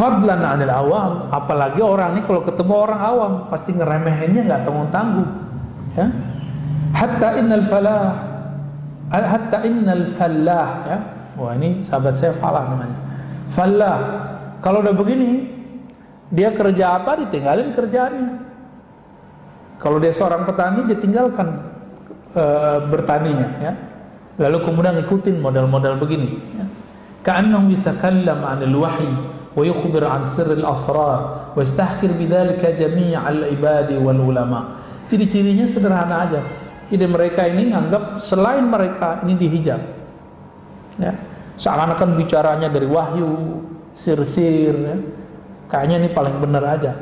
Fadlan 'anil awam, apalagi orang ini kalau ketemu orang awam pasti ngeremehinnya nggak tanggung-tanggung. Ya. Hatta innal fallah, ya. Wah, ini sahabat saya Falah namanya. Fallah, kalau udah begini, dia kerja apa ditinggalin kerjaannya. Kalau dia seorang petani, dia tinggalkan bertaninya, ya. Lalu kemudian ngikutin model-model begini, ya. Ka'annahu yatakallam 'anil wahyi wa yukhbir 'an sirril asrar wa yastahkir bidzalika jami'al ibadi wal ulama. Ciri-cirinya sederhana aja. Jadi mereka ini nganggap selain mereka ini dihijab, ya. Seakan-akan bicaranya dari wahyu, sir-sir, ya. Kayaknya ini paling benar aja.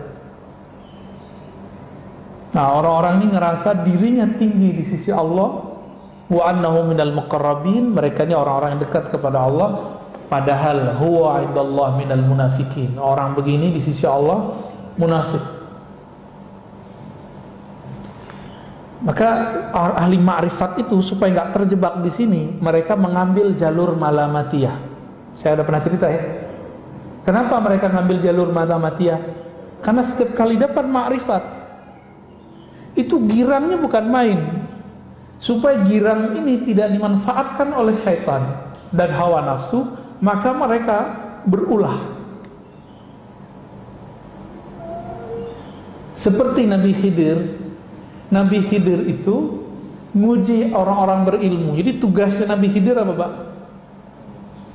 Nah, orang-orang ini ngerasa dirinya tinggi di sisi Allah, wa annahu minal muqarrabin, mereka ini orang-orang yang dekat kepada Allah, padahal huwa 'indallah minal munafikin. Orang begini di sisi Allah munafik. Maka ahli ma'rifat itu supaya nggak terjebak di sini, mereka mengambil jalur malamatiyah. Saya udah pernah cerita, ya. Kenapa mereka ngambil jalur malamatiyah? Karena setiap kali dapat ma'rifat itu girangnya bukan main. Supaya girang ini tidak dimanfaatkan oleh syaitan dan hawa nafsu, maka mereka berulah. Seperti Nabi Khidir. Nabi Khidir itu nguji orang-orang berilmu. Jadi tugasnya Nabi Khidir apa, Pak?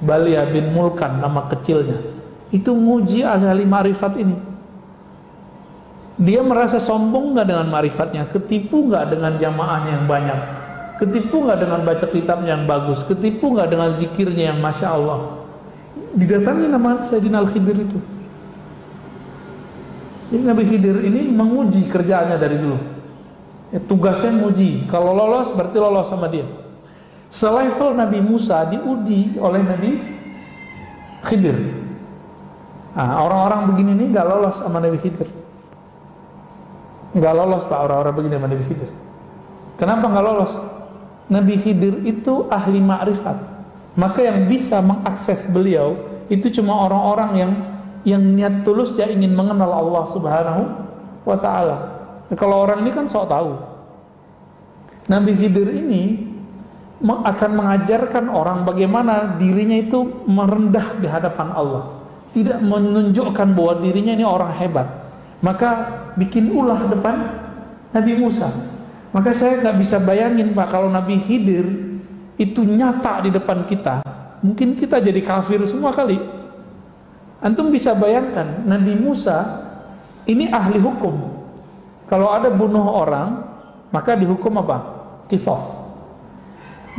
Balia bin Mulkan, nama kecilnya. Itu nguji ahli ma'rifat ini. Dia merasa sombong nggak dengan ma'rifatnya, ketipu nggak dengan jamaahnya yang banyak, ketipu nggak dengan baca kitabnya yang bagus, ketipu nggak dengan zikirnya yang masya Allah. Didatangi nama Sayyidina Al-Khidir itu. Jadi Nabi Khidir ini menguji kerjaannya dari dulu. Ya, tugasnya menguji. Kalau lolos berarti lolos sama dia. Selevel Nabi Musa diuji oleh Nabi Khidir. Nah, orang-orang begini nih nggak lolos sama Nabi Khidir. Nggak lolos, Pak, orang-orang begini sama Nabi Khidir. Kenapa nggak lolos? Nabi Khidir itu ahli ma'rifat. Maka yang bisa mengakses beliau itu cuma orang-orang yang niat tulus dia ingin mengenal Allah Subhanahu wa ta'ala. Kalau orang ini kan sok tahu. Nabi Khidir ini akan mengajarkan orang bagaimana dirinya itu merendah di hadapan Allah, tidak menunjukkan bahwa dirinya ini orang hebat. Maka bikin ulah depan Nabi Musa. Maka saya nggak bisa bayangin, Pak, kalau Nabi Khidir itu nyata di depan kita, mungkin kita jadi kafir semua kali. Antum bisa bayangkan Nabi Musa ini ahli hukum. Kalau ada bunuh orang, maka dihukum apa? Qisas.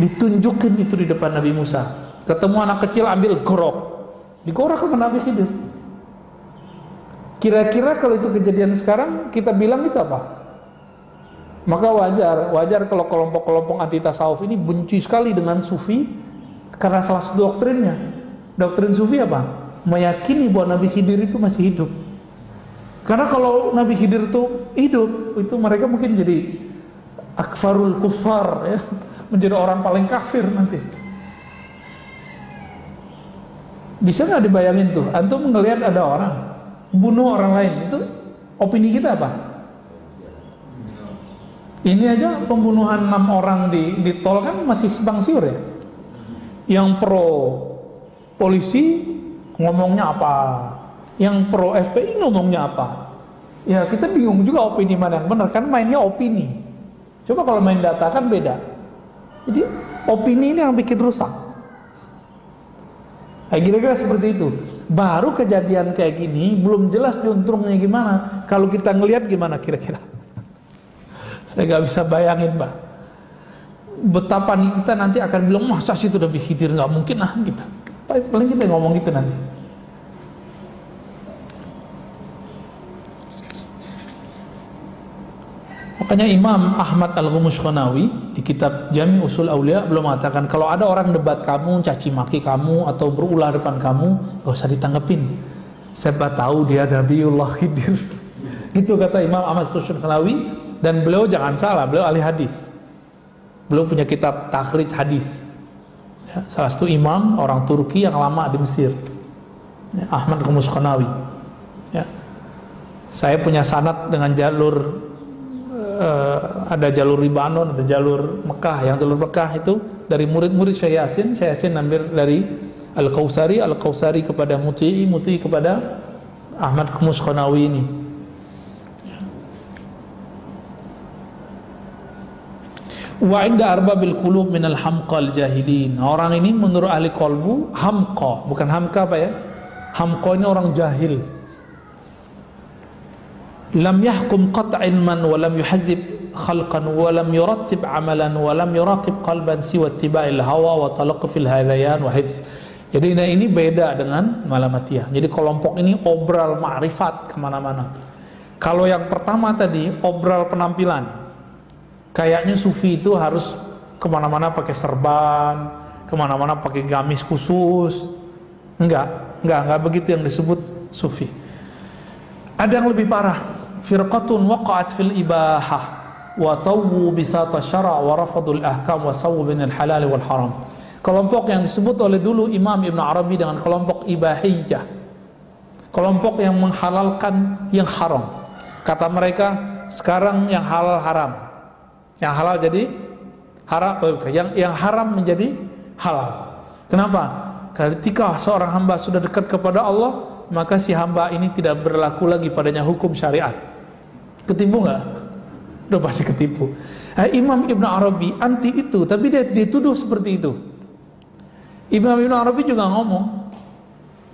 Ditunjukin itu di depan Nabi Musa. Ketemu anak kecil, ambil gorok, digorok sama Nabi Khidir. Kira-kira kalau itu kejadian sekarang, kita bilang itu apa? Maka wajar kalau kelompok-kelompok anti tasawuf ini benci sekali dengan sufi karena salah satu doktrinnya. Doktrin sufi apa? Meyakini bahwa Nabi Khidir itu masih hidup. Karena kalau Nabi Khidir itu hidup, itu mereka mungkin jadi akfarul kufar, ya, menjadi orang paling kafir nanti. Bisa nggak dibayangin tuh? Antum ngelihat ada orang bunuh orang lain, itu opini kita apa? Ini aja pembunuhan 6 orang di tol kan masih simpang siur, ya. Yang pro polisi ngomongnya apa? Yang pro FPI ngomongnya apa? Ya kita bingung juga opini mana yang benar, kan mainnya opini. Coba kalau main data kan beda. Jadi opini ini yang bikin rusak. Nah, kira-kira seperti itu. Baru kejadian kayak gini belum jelas juntrungnya gimana. Kalau kita ngelihat gimana kira-kira? Saya nggak bisa bayangin, Pak. Betapa kita nanti akan bilang, masa sih itu Nabi Khidir, nggak mungkin lah gitu. Paling kita ngomong gitu nanti. Makanya Imam Ahmad Al-Ghumushqanawi di kitab Jami' Usul Aulia belum mengatakan kalau ada orang debat kamu, caci maki kamu atau berulah depan kamu, gak usah ditanggepin. Siapa tahu dia Nabiullah Khidir. Itu kata Imam Ahmad Al-Ghumushqanawi, dan beliau jangan salah, beliau ahli hadis. Beliau punya kitab takhrij hadis. Ya, salah satu imam orang Turki yang lama di Mesir. Ahmad Khumus Qanawi. Ya. Saya punya sanad dengan jalur ada jalur Libanon, ada jalur Mekah. Yang jalur Mekah itu dari murid-murid Syekh Yasin ambil dari Al-Kausari kepada Muti'i kepada Ahmad Khumus Qanawi ini. Wa inda arbabil qulub minal hamqal jahilin. Orang ini menurut ahli qalbu hamqa, bukan hamka apa ya? Hamqa ini orang jahil. Lam yahkum qat' ilman wa lam yuhazib khalqan wa lam yurattib amalan wa lam yuraqib qalban siwa ittiba'il hawa wa talaqqufil hadayan wa hifz. Jadi ini beda dengan Malamatiyah. Jadi kelompok ini obral ma'rifat kemana-mana. Kalau yang pertama tadi obral penampilan, kayaknya sufi itu harus kemana-mana pakai serban, kemana-mana pakai gamis khusus. Enggak begitu yang disebut sufi. Ada yang lebih parah. Firqatun waqa'at fil ibahah wa tawwu bisata syara' wa rafadul ahkam wa sawwu binal halal wal haram. Kelompok yang disebut oleh dulu Imam Ibn Arabi dengan kelompok ibahiyah, kelompok yang menghalalkan yang haram. Kata mereka sekarang yang halal haram, yang halal jadi haram, yang haram menjadi halal. Kenapa? Ketika seorang hamba sudah dekat kepada Allah, maka si hamba ini tidak berlaku lagi padanya hukum syariat. Ketipu nggak? Udah pasti ketipu. Imam Ibn Arabi anti itu, tapi dia dituduh seperti itu. Imam Ibn Arabi juga ngomong,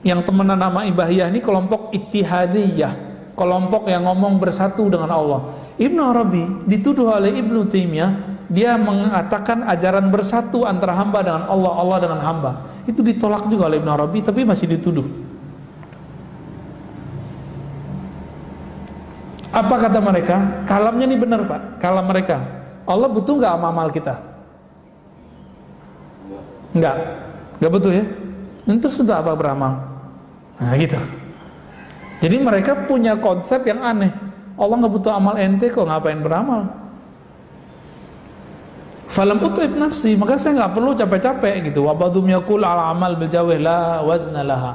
yang temenan nama Ibahiyah ini kelompok ittihadiyah, kelompok yang ngomong bersatu dengan Allah. Ibn Arabi dituduh oleh Ibnu Taimiyah, dia mengatakan ajaran bersatu antara hamba dengan Allah, Allah dengan hamba. Itu ditolak juga oleh Ibn Arabi, tapi masih dituduh. Apa kata mereka? Kalamnya ini benar Pak, kalam mereka. Allah butuh nggak amal kita? Nggak butuh ya. Itu sudah apa beramal? Nah gitu. Jadi mereka punya konsep yang aneh. Allah nggak butuh amal ente kok, ngapain beramal? Falam utib nafsi, maka saya nggak perlu capek-capek gitu. Wabadum yakul al amal bil jawih la wazna laha.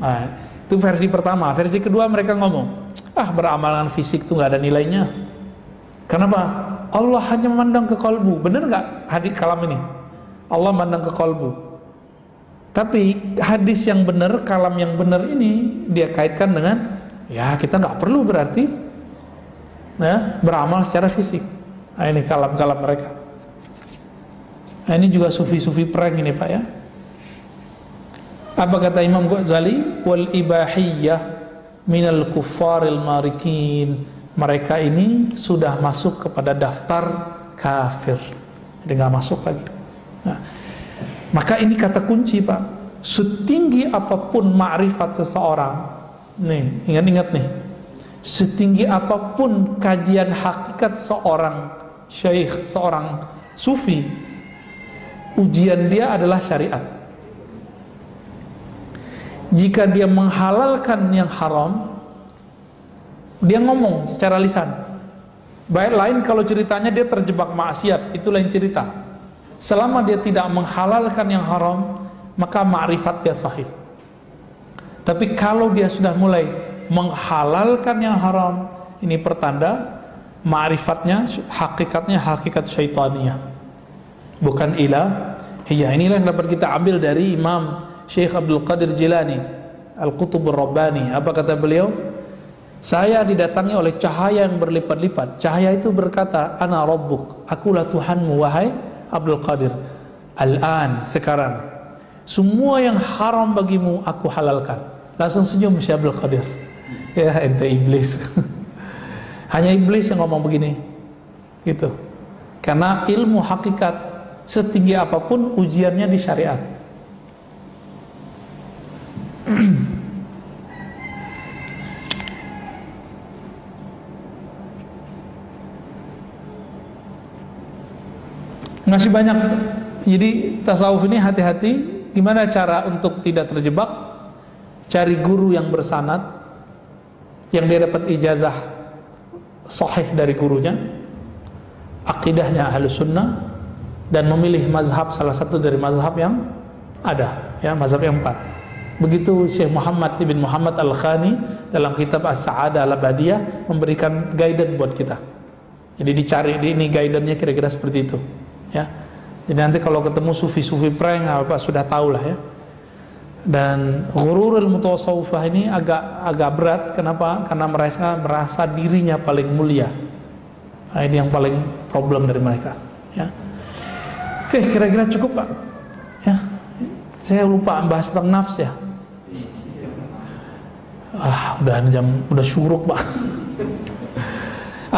Nah, itu versi pertama. Versi kedua mereka ngomong, beramal dengan fisik itu nggak ada nilainya. Kenapa? Allah hanya memandang ke kalbu. Benar nggak hadis kalam ini? Allah memandang ke kalbu. Tapi hadis yang benar, kalam yang benar ini dia kaitkan dengan ya kita nggak perlu berarti beramal secara fisik. Nah, ini kalam-kalam mereka. Nah, ini juga sufi-sufi prank ini Pak ya. Apa kata Imam Ghazali? Wal ibahiyah minal kuffaril marikin. Mereka ini sudah masuk kepada daftar kafir. Jadi nggak masuk lagi. Nah, maka ini kata kunci Pak. Setinggi apapun ma'rifat seseorang, nih ingat-ingat nih, setinggi apapun kajian hakikat seorang syekh, seorang sufi, ujian dia adalah syariat. Jika dia menghalalkan yang haram, dia ngomong secara lisan. Baik lain kalau ceritanya dia terjebak maksiat, itu lain cerita. Selama dia tidak menghalalkan yang haram, maka ma'rifat dia sahih. Tapi kalau dia sudah mulai menghalalkan yang haram, ini pertanda ma'rifatnya, hakikatnya hakikat syaitaniyah, bukan ilahiyah. Inilah yang dapat kita ambil dari Imam Syekh Abdul Qadir Jilani Al-Qutubur Rabbani. Apa kata beliau? Saya didatangi oleh cahaya yang berlipat-lipat. Cahaya itu berkata, Ana Rabbuk, akulah Tuhanmu wahai Abdul Qadir. Al-an, sekarang, semua yang haram bagimu aku halalkan. Langsung senyum Syekh Abdul Qadir. Ya ente iblis. Hanya iblis yang ngomong begini gitu. Karena ilmu hakikat setinggi apapun ujiannya di syariat. Masih banyak. Jadi tasawuf ini hati-hati. Gimana cara untuk tidak terjebak? Cari guru yang bersanad, yang dia dapat ijazah sahih dari gurunya, akidahnya Ahlus Sunnah, dan memilih mazhab salah satu dari mazhab yang ada, ya mazhab yang 4. Begitu Syekh Muhammad ibn Muhammad Al-Khani dalam kitab As-Sa'adah Al-Abadiyah memberikan guidance buat kita. Jadi dicari ini guidance-nya kira-kira seperti itu, ya. Jadi nanti kalau ketemu sufi-sufi prank apa sudah tahu lah ya. Dan ghururul mutasawwifah ini agak berat. Kenapa? Karena merasa dirinya paling mulia. Nah, ini yang paling problem dari mereka, ya. Oke, kira-kira cukup, Pak. Ya. Saya lupa bahas tentang nafs ya. Udah syuruk, Pak.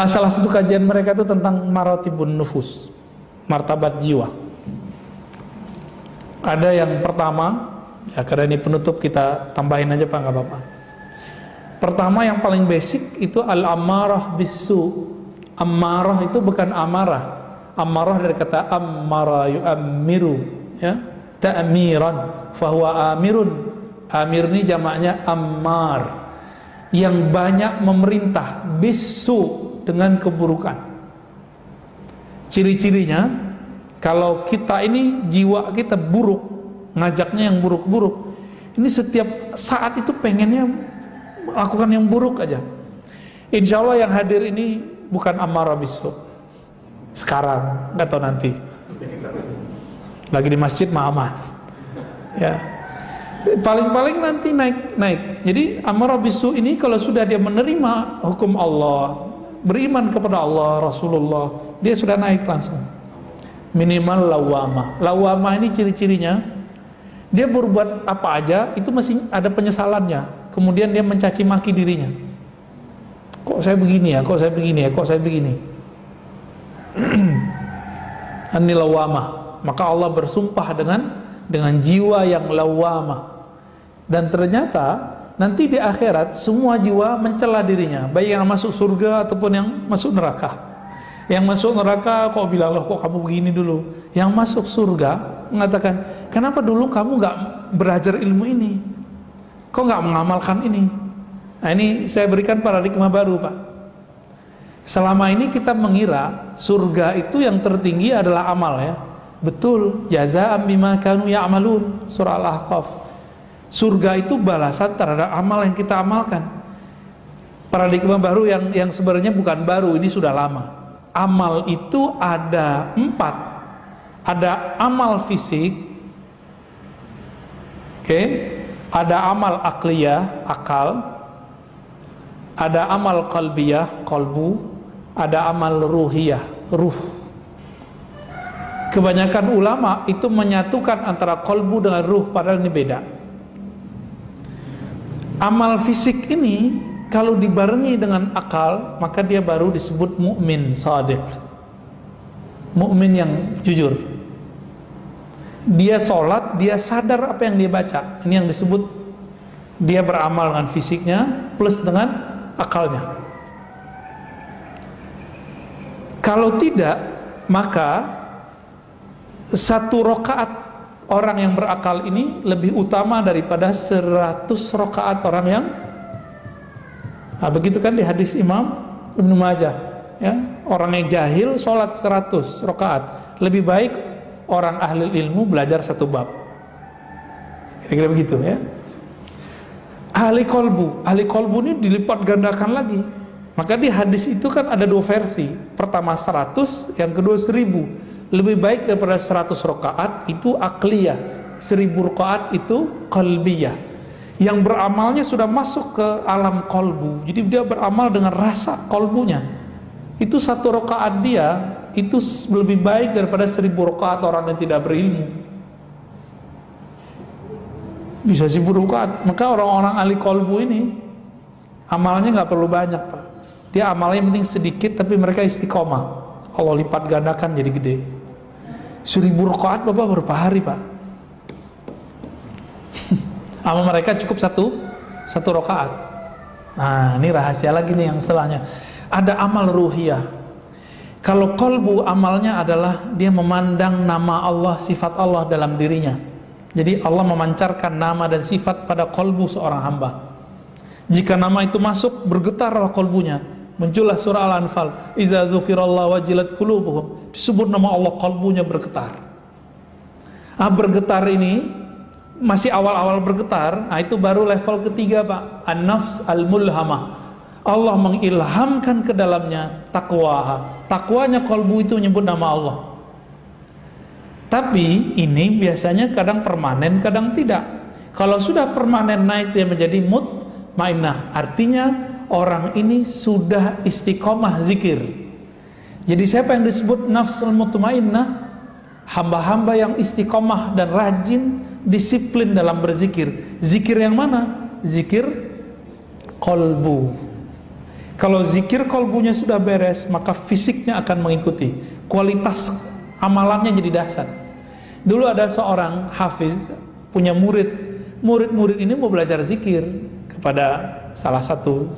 Salah satu kajian mereka itu tentang maratibun nufus, martabat jiwa. Ada yang pertama, ya karena ini penutup kita tambahin aja Pak, nggak apa-apa. Pertama yang paling basic itu al-ammarah bisu. Ammarah itu bukan amarah. Ammarah dari kata ammara yu'ammiru, ya, ta'miran, fahuwa amirun. Amir ini jamaknya ammar, yang banyak memerintah, bisu, dengan keburukan. Ciri-cirinya, kalau kita ini jiwa kita buruk, ngajaknya yang buruk-buruk, ini setiap saat itu pengennya melakukan yang buruk aja. Insya Allah yang hadir ini bukan amarah bisu. Sekarang, nggak tahu nanti. Lagi di masjid mah aman, ya. Paling-paling nanti naik. Jadi amarah bisu ini kalau sudah dia menerima hukum Allah, beriman kepada Allah, Rasulullah, dia sudah naik langsung. Minimal lawamah. Lawamah ini ciri-cirinya, dia berbuat apa aja itu masih ada penyesalannya. Kemudian dia mencaci maki dirinya. Kok saya begini ya? Kok saya begini ya? Kok saya begini? Ini lawamah. Maka Allah bersumpah dengan jiwa yang lawamah. Dan ternyata nanti di akhirat semua jiwa mencela dirinya, baik yang masuk surga ataupun yang masuk neraka. Yang masuk neraka kok bilang, loh kok kamu begini dulu. Yang masuk surga mengatakan, kenapa dulu kamu gak belajar ilmu ini? Kok gak mengamalkan ini? Nah, ini saya berikan paradigma baru, Pak. Selama ini kita mengira surga itu yang tertinggi adalah amal, ya. Betul, jazaa'an bima kanu ya'malun, surah Al-Ahqaf. Surga itu balasan terhadap amal yang kita amalkan. Paradigma baru yang sebenarnya bukan baru, ini sudah lama. Amal itu ada 4. Ada amal fisik, oke, ada amal akliyah, akal, ada amal qalbiyah, qalbu, ada amal ruhiyah, ruh. Kebanyakan ulama itu menyatukan antara qalbu dengan ruh, padahal ini beda. Amal fisik ini kalau dibarengi dengan akal, maka dia baru disebut mukmin shadiq. Mukmin yang jujur. Dia sholat, dia sadar apa yang dia baca. Ini yang disebut dia beramal dengan fisiknya plus dengan akalnya. Kalau tidak, maka satu rakaat orang yang berakal ini lebih utama daripada 100 rakaat orang yang begitu kan di hadis Imam Ibnu Majah, ya, orang yang jahil sholat 100 rakaat lebih baik orang ahli ilmu belajar 1 bab, kira-kira begitu, ya. Ahli kolbu ini dilipat gandakan lagi. Maka di hadis itu kan ada 2 versi, pertama 100, yang kedua 1000. Lebih baik daripada 100 rakaat itu akliyah, 1000 rakaat itu qalbiyah. Yang beramalnya sudah masuk ke alam kolbu, jadi dia beramal dengan rasa kolbunya. Itu 1 rakaat dia itu lebih baik daripada 1000 rakaat orang yang tidak berilmu. Bisa 1000 rakaat. Maka orang-orang ahli kolbu ini amalnya nggak perlu banyak, Pak. Dia amalnya penting sedikit, tapi mereka istiqomah. Allah lipat gandakan jadi gede. 1000 rakaat Bapak berapa hari, Pak? Amal mereka cukup satu rakaat. Nah, ini rahasia lagi nih yang setelahnya. Ada amal ruhiyah. Kalau kolbu amalnya adalah dia memandang nama Allah, sifat Allah dalam dirinya. Jadi Allah memancarkan nama dan sifat pada kolbu seorang hamba. Jika nama itu masuk, bergetarlah kolbunya. Muncullah surah Al-Anfal, "Idza dzukirallahu wajilat qulubuhum." Disebut nama Allah, kalbunya bergetar. Bergetar ini masih awal-awal bergetar, nah itu baru level ketiga Pak, an-nafs al-mulhamah. Allah mengilhamkan ke dalamnya takwa. Takwanya kolbu itu menyebut nama Allah. Tapi ini biasanya kadang permanen, kadang tidak. Kalau sudah permanen naik dia menjadi mutmainnah, artinya orang ini sudah istiqomah zikir. Jadi siapa yang disebut nafsul mutmainnah? Hamba-hamba yang istiqomah dan rajin, disiplin dalam berzikir. Zikir yang mana? Zikir kolbu. Kalau zikir kolbunya sudah beres, maka fisiknya akan mengikuti. Kualitas amalannya jadi dahsyat. Dulu ada seorang hafiz punya murid. Murid-murid ini mau belajar zikir kepada salah satu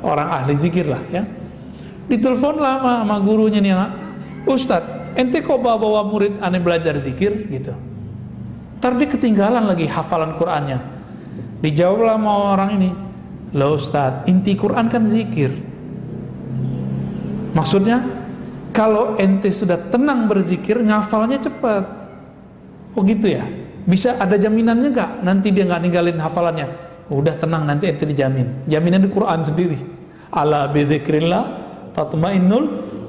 orang ahli zikir lah ya. Ditelepon lama sama gurunya nih, Ustadz, ente kok bawa murid aneh belajar zikir gitu. Ntar dia ketinggalan lagi hafalan Qur'annya. Dijawab sama orang ini, loh Ustadz, inti Qur'an kan zikir. Maksudnya kalau ente sudah tenang berzikir, ngafalnya cepat. Oh gitu ya? Bisa ada jaminannya gak? Nanti dia gak ninggalin hafalannya. Udah tenang, nanti ente dijamin. Jaminan di Qur'an sendiri. Ala bidzikrillah tatmainnul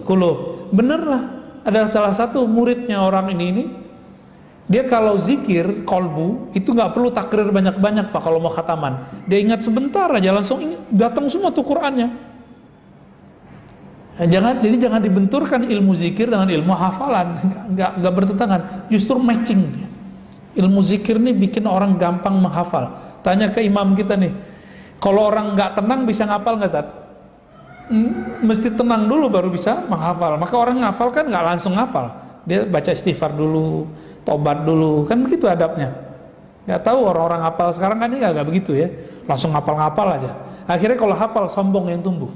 qulub. Bener lah. Ada salah satu muridnya orang ini, dia kalau zikir kolbu itu nggak perlu takrir banyak-banyak Pak. Kalau mau khataman, dia ingat sebentar aja langsung datang semua tuh Qur'annya. Jadi jangan dibenturkan ilmu zikir dengan ilmu hafalan, nggak bertentangan, justru matching. Ilmu zikir nih bikin orang gampang menghafal. Tanya ke imam kita nih, kalau orang nggak tenang bisa ngapal nggak Tat? Mesti tenang dulu baru bisa menghafal. Maka orang ngafal kan nggak langsung ngafal, dia baca istighfar dulu, tobat dulu, kan begitu adabnya. Nggak tahu orang-orang hafal sekarang kan ini nggak begitu ya, langsung ngapal-ngapal aja. Akhirnya kalau hafal sombong yang tumbuh.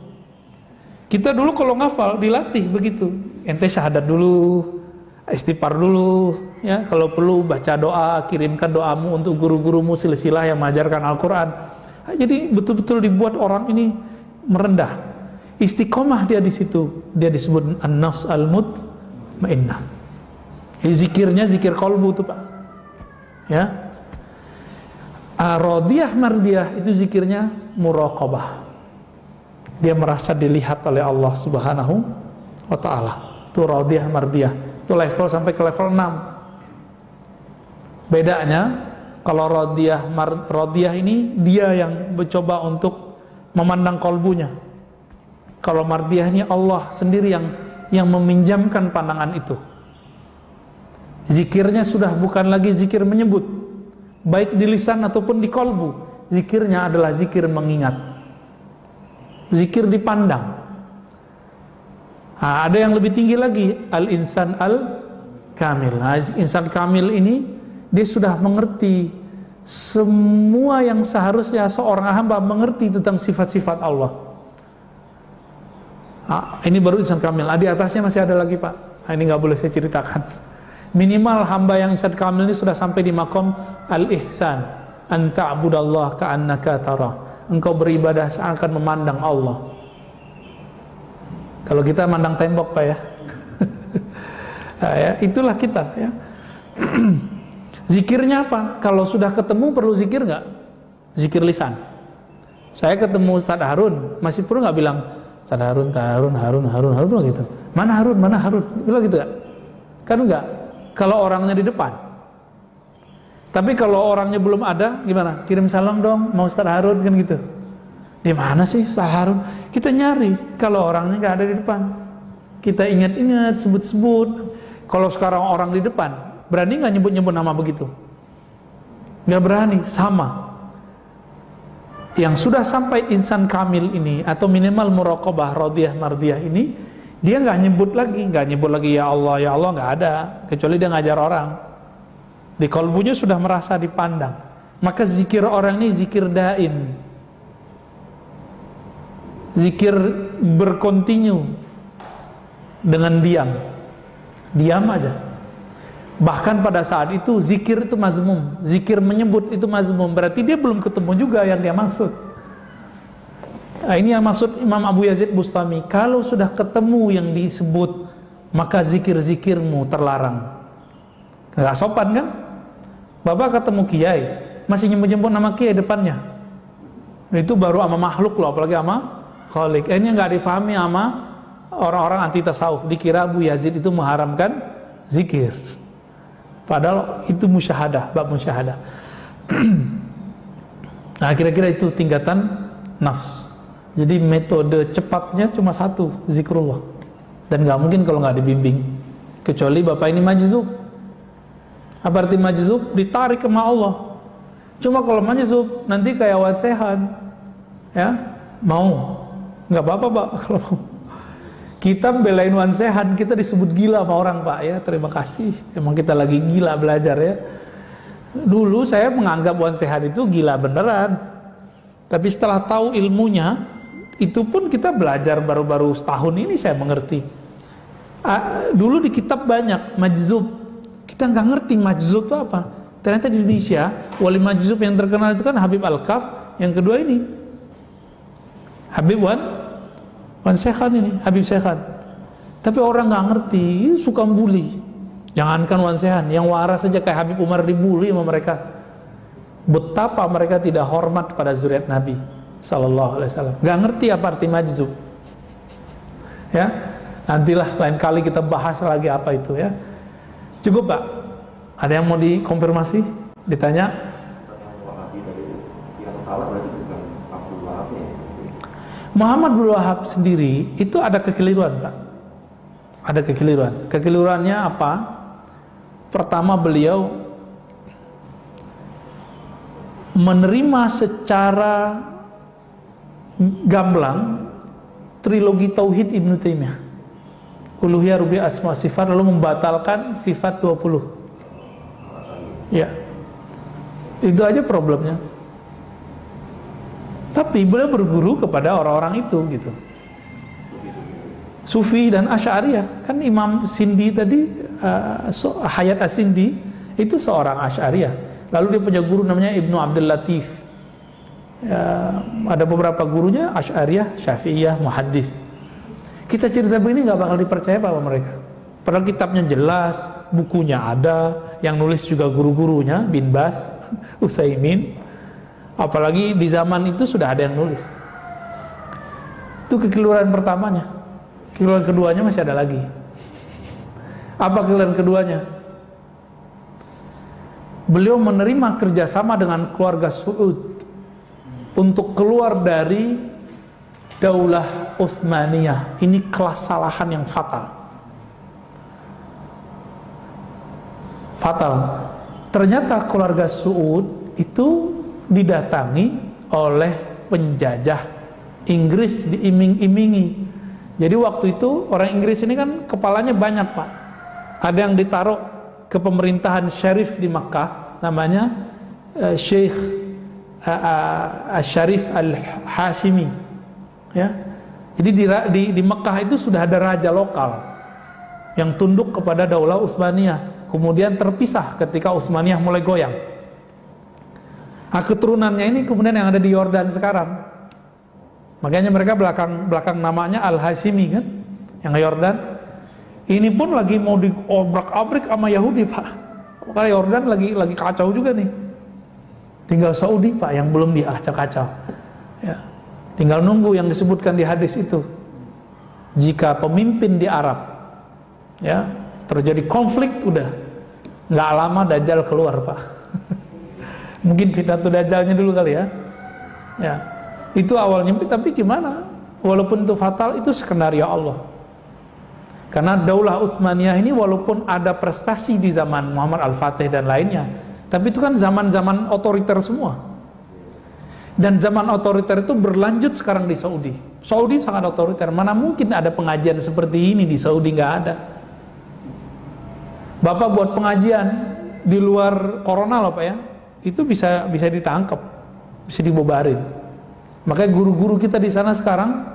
Kita dulu kalau ngafal dilatih begitu, ente syahadat dulu, istighfar dulu, ya kalau perlu baca doa, kirimkan doamu untuk guru-gurumu silsilah yang mengajarkan Al-Quran. Jadi betul-betul dibuat orang ini merendah. Istiqomah dia di situ, dia disebut an-nafs al-mutmainnah. Zikirnya zikir kolbu tuh Pak. Ya. Radiyah mardiyah itu zikirnya muraqabah. Dia merasa dilihat oleh Allah Subhanahu wa taala. Itu radiyah mardiyah. Itu level sampai ke level 6. Bedanya kalau radiyah ini dia yang mencoba untuk memandang kolbunya. Kalau mardiyahnya Allah sendiri yang meminjamkan pandangan itu. Zikirnya sudah bukan lagi zikir menyebut, baik di lisan ataupun di kolbu. Zikirnya adalah zikir mengingat, zikir dipandang. Nah, ada yang lebih tinggi lagi, al-insan al-kamil. Nah, insan kamil ini dia sudah mengerti semua yang seharusnya seorang hamba mengerti tentang sifat-sifat Allah. Ini baru insan kamil. Di atasnya masih ada lagi Pak. Ini nggak boleh saya ceritakan. Minimal hamba yang insan kamil ini sudah sampai di makom al-ihsan. An ta'budallah ka'annaka tara. Engkau beribadah seakan memandang Allah. Kalau kita mandang tembok Pak ya. Nah, ya itulah kita ya. Zikirnya apa? Kalau sudah ketemu perlu zikir nggak? Zikir lisan. Saya ketemu Ustaz Harun, masih perlu nggak bilang Ustaz Harun gitu. Mana Harun? Bilang gitu gak? Kan enggak. Kalau orangnya di depan. Tapi kalau orangnya belum ada, gimana? Kirim salam dong, mau Ustaz Harun kan gitu. Di mana sih Ustaz Harun? Kita nyari. Kalau orangnya nggak ada di depan, kita ingat-ingat, sebut-sebut. Kalau sekarang orang di depan, berani nggak nyebut-nyebut nama begitu? Nggak berani. Sama. Yang sudah sampai insan kamil ini atau minimal muraqabah radiyah mardiyah ini, dia nggak nyebut lagi ya Allah nggak ada, kecuali dia ngajar orang. Di kalbunya sudah merasa dipandang. Maka zikir orang ini zikir daim, zikir berkontinu dengan diam aja. Bahkan pada saat itu zikir itu mazmum, zikir menyebut itu mazmum, berarti dia belum ketemu juga yang dia maksud. Nah, ini yang maksud Imam Abu Yazid Bustami. Kalau sudah ketemu yang disebut, maka zikir-zikirmu terlarang. Nggak sopan kan? Bapak ketemu kiai, masih nyebut-nyebut nama kiai depannya. Itu baru sama makhluk loh, apalagi sama khalik. Ini nggak difahami sama orang-orang anti tasawuf. Dikira Abu Yazid itu mengharamkan zikir. Padahal itu musyahadah, bab musyahadah. Nah, kira-kira itu tingkatan nafs. Jadi metode cepatnya cuma satu, zikrullah. Dan nggak mungkin kalau nggak dibimbing. Kecuali bapak ini majzub. Apa arti majzub? Ditarik sama Allah. Cuma kalau majzub nanti kayak Wan Sehan, ya mau, nggak apa-apa pak kalau mau. Kita belain Wan Sehan, kita disebut gila sama orang pak ya. Terima kasih. Emang kita lagi gila belajar ya. Dulu saya menganggap Wan Sehan itu gila beneran. Tapi setelah tahu ilmunya, itu pun kita belajar baru-baru setahun ini saya mengerti. Dulu di kitab banyak majzub. Kita nggak ngerti majzub itu apa. Ternyata di Indonesia wali majzub yang terkenal itu kan Habib Al-Kaf. Yang kedua ini Habib Wan Sehan ini, Habib Sehan. Tapi orang nggak ngerti, suka bully. Jangankan Wan Sehan, yang waras saja kayak Habib Umar dibully sama mereka. Betapa mereka tidak hormat pada zuriat Nabi Sallallahu Alaihi Wasallam. Nggak ngerti apa arti majzub. Ya, nantilah lain kali kita bahas lagi apa itu ya. Cukup pak. Ada yang mau dikonfirmasi? Ditanya? Muhammad bin Wahab sendiri itu ada kekeliruan pak. Ada kekeliruan. Kekeliruannya apa? Pertama beliau menerima secara gamblang trilogi Tauhid Ibnu Taimiyah, Uluhiyah, Rububiyah, Asma, Sifat, lalu membatalkan sifat 20. Ya, itu aja problemnya. Tapi beliau berguru kepada orang-orang itu gitu. Sufi dan Asy'ariyah. Kan Imam Sindi tadi, Hayat As-Sindi itu seorang Asy'ariyah. Lalu dia punya guru namanya Ibnu Abdul Latif. Ada beberapa gurunya Asy'ariyah, Syafi'iyah, Muhaddis. Kita cerita begini nggak bakal dipercaya sama mereka. Padahal kitabnya jelas, bukunya ada, yang nulis juga guru-gurunya, Bin Bas, Utsaimin. Apalagi di zaman itu sudah ada yang nulis. Itu kekeliruan pertamanya. Kekeliruan keduanya masih ada lagi. Apa kekeliruan keduanya? Beliau menerima kerjasama dengan keluarga Saud untuk keluar dari Daulah Utsmaniyah. Ini kesalahan yang fatal. Fatal. Ternyata keluarga Saud itu didatangi oleh penjajah Inggris, diiming-imingi. Jadi waktu itu orang Inggris ini kan kepalanya banyak pak. Ada yang ditaruh ke pemerintahan syarif di Makkah, namanya Syekh Syarif Al-Hashimi. Ya. Jadi di Makkah itu sudah ada raja lokal yang tunduk kepada Daulah Utsmaniyah. Kemudian terpisah ketika Utsmaniyah mulai goyang. Nah, keturunannya ini kemudian yang ada di Yordan sekarang. Makanya mereka belakang namanya Al-Hashimi kan, yang Yordan. Ini pun lagi mau diobrak-abrik sama Yahudi pak. Karena Yordan lagi kacau juga nih. Tinggal Saudi pak yang belum diacak-acak. Ya. Tinggal nunggu yang disebutkan di hadis itu. Jika pemimpin di Arab, ya, terjadi konflik, udah nggak lama Dajjal keluar pak. Mungkin fitnatu Dajjalnya dulu kali ya. Ya, itu awalnya. Tapi gimana? Walaupun itu fatal, itu skenario Allah. Karena Daulah Utsmaniyah ini walaupun ada prestasi di zaman Muhammad Al-Fatih dan lainnya, tapi itu kan zaman-zaman otoriter semua. Dan zaman otoriter itu berlanjut sekarang di Saudi. Saudi sangat otoriter. Mana mungkin ada pengajian seperti ini di Saudi? Nggak ada. Bapak buat pengajian di luar corona loh pak ya, itu bisa ditangkap, bisa dibubarin. Makanya guru-guru kita di sana sekarang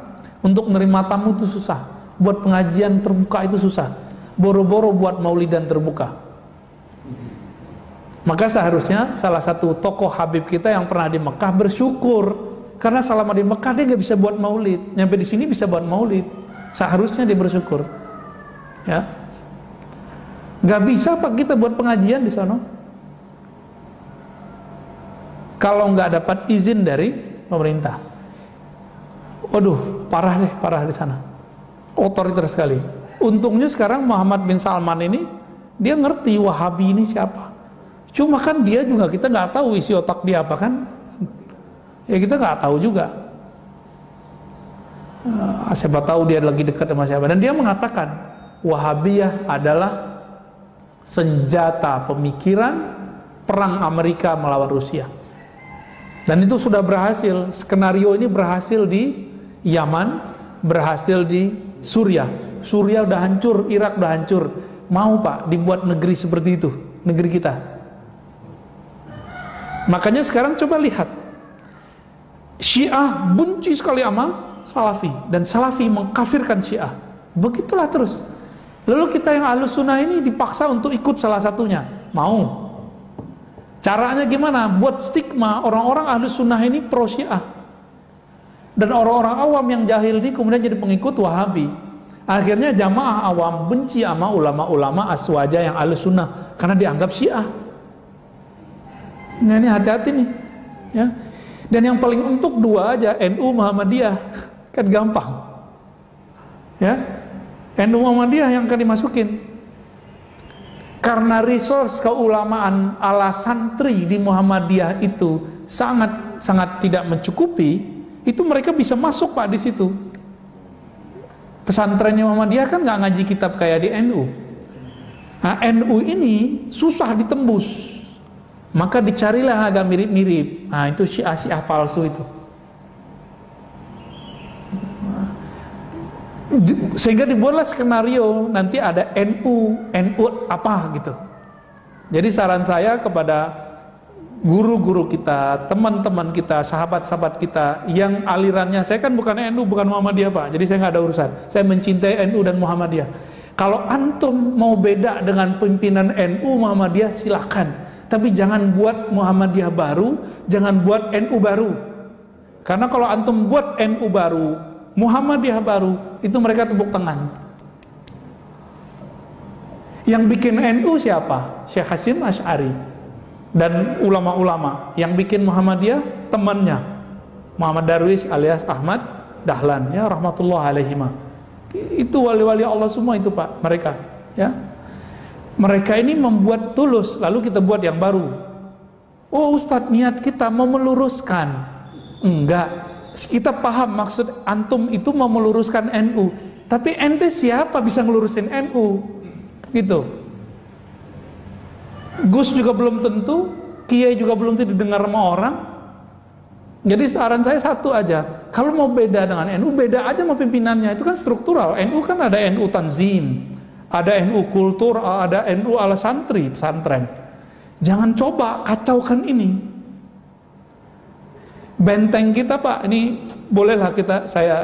untuk menerima tamu itu susah, buat pengajian terbuka itu susah, boro-boro buat maulidan terbuka. Maka seharusnya salah satu tokoh Habib kita yang pernah di Mekah bersyukur karena selama di Mekah dia nggak bisa buat maulid, nyampe di sini bisa buat maulid. Seharusnya dia bersyukur, ya. Nggak bisa pak kita buat pengajian di sana. kalau nggak dapat izin dari pemerintah. Waduh, parah di sana, otoriter sekali. Untungnya sekarang Muhammad bin Salman ini dia ngerti Wahabi ini siapa. Cuma kan dia juga, kita nggak tahu isi otak dia apa kan? Ya kita nggak tahu juga. Siapa tahu dia lagi dekat sama siapa. Dan dia mengatakan Wahabiyah adalah senjata pemikiran perang Amerika melawan Rusia. Dan itu sudah berhasil. Skenario ini berhasil di Yaman, berhasil di Suriah. Suriah udah hancur, Irak udah hancur. Mau Pak dibuat negeri seperti itu, negeri kita. Makanya sekarang coba lihat, Syiah benci sekali sama Salafi, dan Salafi mengkafirkan Syiah. Begitulah terus. Lalu kita yang Ahlus Sunnah ini dipaksa untuk ikut salah satunya. Mau? Caranya gimana? Buat stigma orang-orang Ahlus Sunnah ini pro Syiah, dan orang-orang awam yang jahil ini kemudian jadi pengikut Wahabi. Akhirnya jamaah awam benci sama ulama-ulama aswaja yang Ahlus Sunnah karena dianggap Syiah. Nah, ini hati-hati nih, ya. Dan yang paling empuk dua aja, NU Muhammadiyah, kan gampang, ya. NU Muhammadiyah yang akan dimasukin. Karena resource keulamaan ala santri di Muhammadiyah itu sangat tidak mencukupi, itu mereka bisa masuk Pak di situ. Pesantrennya Muhammadiyah kan nggak ngaji kitab kayak di NU. Nah, NU ini susah ditembus. Maka dicarilah agak mirip-mirip. Nah, itu Syiah palsu itu. Sehingga dibuatlah skenario nanti ada NU apa gitu. Jadi saran saya kepada guru-guru kita, teman-teman kita, sahabat-sahabat kita yang alirannya, saya kan bukan NU, bukan Muhammadiyah Pak. Jadi saya nggak ada urusan. Saya mencintai NU dan Muhammadiyah. Kalau antum mau beda dengan pimpinan NU Muhammadiyah silakan. Tapi jangan buat Muhammadiyah baru, jangan buat NU baru. Karena kalau antum buat NU baru, Muhammadiyah baru, itu mereka tepuk tangan. Yang bikin NU siapa? Syekh Hasyim Asy'ari dan ulama-ulama. Yang bikin Muhammadiyah temannya Muhammad Darwish alias Ahmad Dahlan, ya rahmatullah alaihima. Itu wali-wali Allah semua itu Pak, mereka, ya. Mereka ini membuat tulus, lalu kita buat yang baru. Oh Ustadz, niat kita mau meluruskan. Enggak, kita paham maksud antum itu mau meluruskan NU. Tapi ente siapa bisa ngelurusin NU? Gitu. Gus juga belum tentu, Kiai juga belum tentu didengar sama orang. Jadi saran saya satu aja, kalau mau beda dengan NU, beda aja sama pimpinannya. Itu kan struktural. NU kan ada NU Tanzim, ada NU Kultur, ada NU ala santri, pesantren. Jangan coba kacaukan ini. Benteng kita Pak, ini bolehlah saya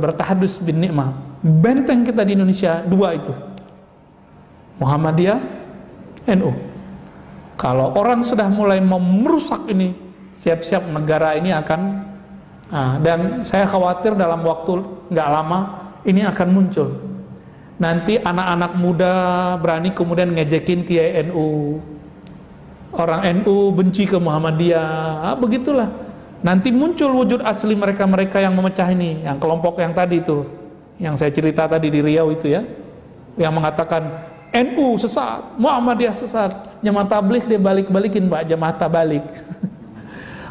bertahadus bin nikmah. Benteng kita di Indonesia dua itu, Muhammadiyah, NU. Kalau orang sudah mulai merusak ini, siap-siap negara ini akan, dan saya khawatir dalam waktu nggak lama ini akan muncul. Nanti anak-anak muda berani kemudian ngejekin Kiai NU, orang NU benci ke Muhammadiyah, begitulah. Nanti muncul wujud asli mereka-mereka yang memecah ini, yang kelompok yang tadi itu, yang saya cerita tadi di Riau itu ya, yang mengatakan NU sesat, Muhammadiyah sesat, jamaah tabligh dia balik-balikin Pak, jamaah tabalik.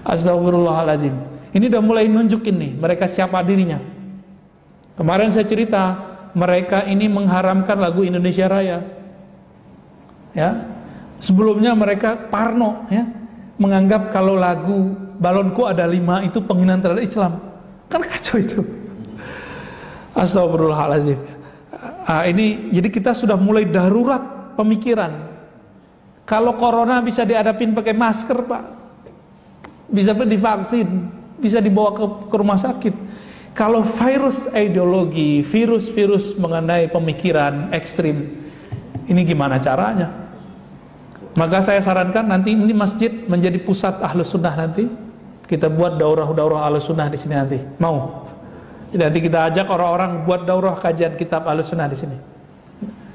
Astagfirullahaladzim. Ini udah mulai nunjukin nih mereka siapa dirinya. Kemarin saya cerita, mereka ini mengharamkan lagu Indonesia Raya. Ya. Sebelumnya mereka parno ya, menganggap kalau lagu Balonku Ada 5 itu penghinaan terhadap Islam. Kan kacau itu. Astagfirullahaladzim. Ini jadi kita sudah mulai darurat pemikiran. Kalau corona bisa dihadapin pakai masker Pak, bisa divaksin, bisa dibawa ke rumah sakit. Kalau virus ideologi, virus mengenai pemikiran ekstrim, ini gimana caranya? Maka saya sarankan nanti ini masjid menjadi pusat Ahlus Sunnah nanti. Kita buat daurah Ahlus Sunnah di sini nanti. Mau? Nanti kita ajak orang-orang buat daurah kajian kitab Ahlus Sunnah di sini.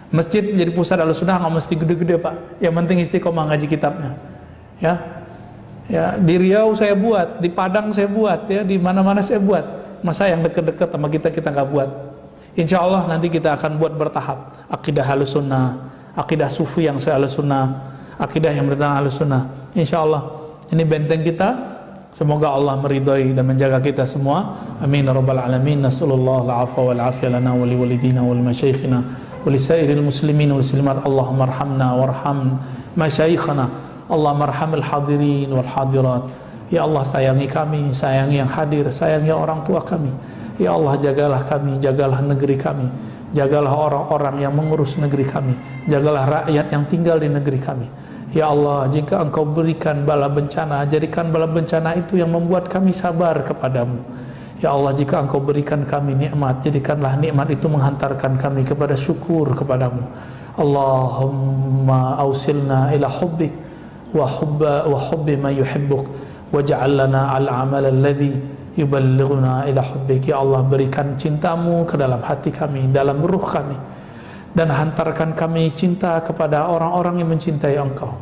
Masjid menjadi pusat Ahlus Sunnah, nggak mesti gede-gede Pak. Yang penting istiqomah ngaji kitabnya. Ya. Ya, di Riau saya buat, di Padang saya buat, ya, di mana-mana saya buat. Masa yang deket-deket sama kita nggak buat? Insya Allah nanti kita akan buat bertahap. Akidah Ahlus Sunnah, akidah Sufi yang Ahlus Sunnah, akidah yang bertentang Ahlus Sunnah. Insya Allah ini benteng kita. Semoga Allah meridhai dan menjaga kita semua. Amin ya rabbal alamin. Nasallallahu al-afwa wal afiyah lana wa liwalidina wal masyayikhina wa lisairil muslimin wal muslimat. Allahumma arhamna warham masyayikhana. Allahumma arhamil hadirin wal hadirat. Ya Allah, sayangi kami, sayangi yang hadir, sayangi orang tua kami. Ya Allah, jagalah kami, jagalah negeri kami, jagalah orang-orang yang mengurus negeri kami, jagalah rakyat yang tinggal di negeri kami. Ya Allah, jika Engkau berikan bala bencana, jadikan bala bencana itu yang membuat kami sabar kepadamu. Ya Allah, jika Engkau berikan kami nikmat, jadikanlah nikmat itu menghantarkan kami kepada syukur kepadamu. Allahumma ausilna ila hubbik wa hubbi man yuhibbuk waj'al lana al-amal alladhi yuballighuna ila hubbik. Ya Allah, berikan cintamu ke dalam hati kami, dalam ruh kami, dan hantarkan kami cinta kepada orang-orang yang mencintai Engkau,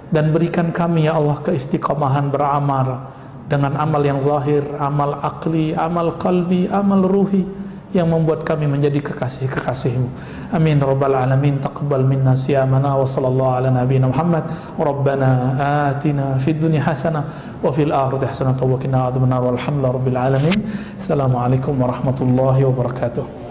dan berikan kami ya Allah keistiqomahan beramal dengan amal yang zahir, amal akli, amal qalbi, amal ruhi yang membuat kami menjadi kekasih-kekasih-Mu. Amin rabbal alamin. Taqabbal minna siyamana wa sallallahu ala nabiyyina Muhammad. Rabbana atina fid dunya hasanah wa fil akhirati hasanah wa qina adzabannar. Walhamdulillahi rabbil alamin. Assalamualaikum warahmatullahi wabarakatuh.